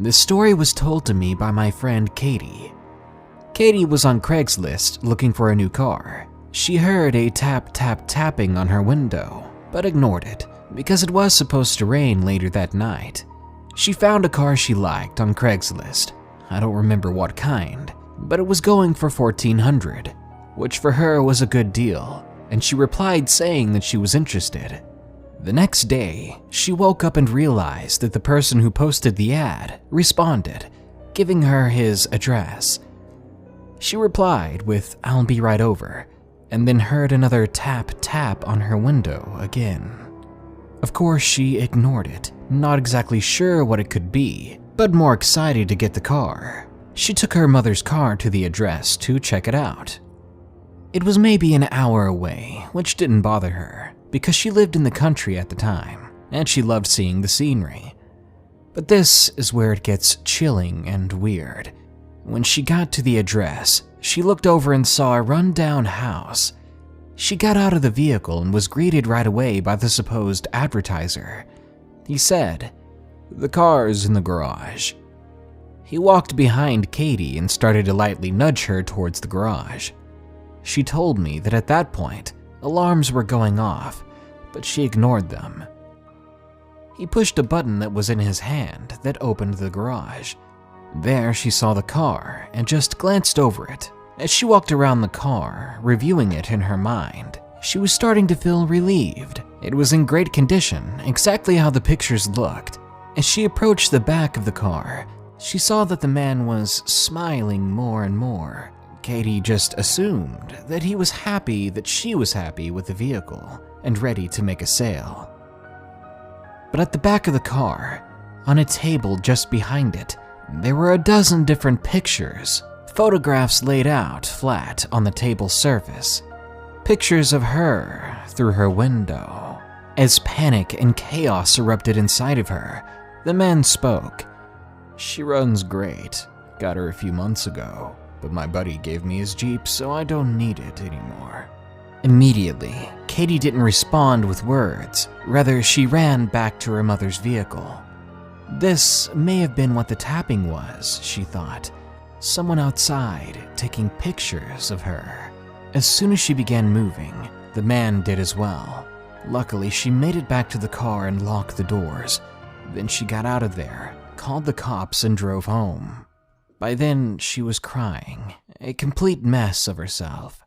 This story was told to me by my friend Katie. Katie was on Craigslist looking for a new car. She heard a tapping on her window, but ignored it because it was supposed to rain later that night. She found a car she liked on Craigslist. I don't remember what kind, but it was going for $1,400, which for her was a good deal, and she replied saying that she was interested. The next day, she woke up and realized that the person who posted the ad responded, giving her his address. She replied with, "I'll be right over," and then heard another tap on her window again. Of course, she ignored it, not exactly sure what it could be, but more excited to get the car. She took her mother's car to the address to check it out. It was maybe an hour away, which didn't bother her, because she lived in the country at the time, and she loved seeing the scenery. But this is where it gets chilling and weird. When she got to the address, she looked over and saw a run-down house. She got out of the vehicle and was greeted right away by the supposed advertiser. He said, "The car's in the garage." He walked behind Katie and started to lightly nudge her towards the garage. She told me that at that point, alarms were going off, but she ignored them. He pushed a button that was in his hand that opened the garage. There she saw the car and just glanced over it. As she walked around the car, reviewing it in her mind, she was starting to feel relieved. It was in great condition, exactly how the pictures looked. As she approached the back of the car, she saw that the man was smiling more and more. Katie just assumed that he was happy that she was happy with the vehicle and ready to make a sale. But at the back of the car, on a table just behind it, there were a dozen different pictures, photographs laid out flat on the table's surface. Pictures of her through her window. As panic and chaos erupted inside of her, the man spoke. "She runs great. Got her a few months ago, but my buddy gave me his Jeep, so I don't need it anymore." Immediately, Katie didn't respond with words. Rather, she ran back to her mother's vehicle. This may have been what the tapping was, she thought. Someone outside taking pictures of her. As soon as she began moving, the man did as well. Luckily, she made it back to the car and locked the doors. Then she got out of there, called the cops, and drove home. By then, she was crying, a complete mess of herself.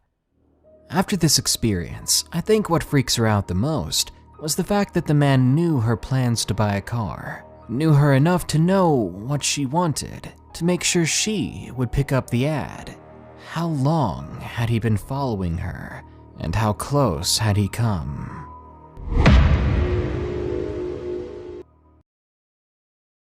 After this experience, I think what freaks her out the most was the fact that the man knew her plans to buy a car, knew her enough to know what she wanted, to make sure she would pick up the ad. How long had he been following her, and how close had he come?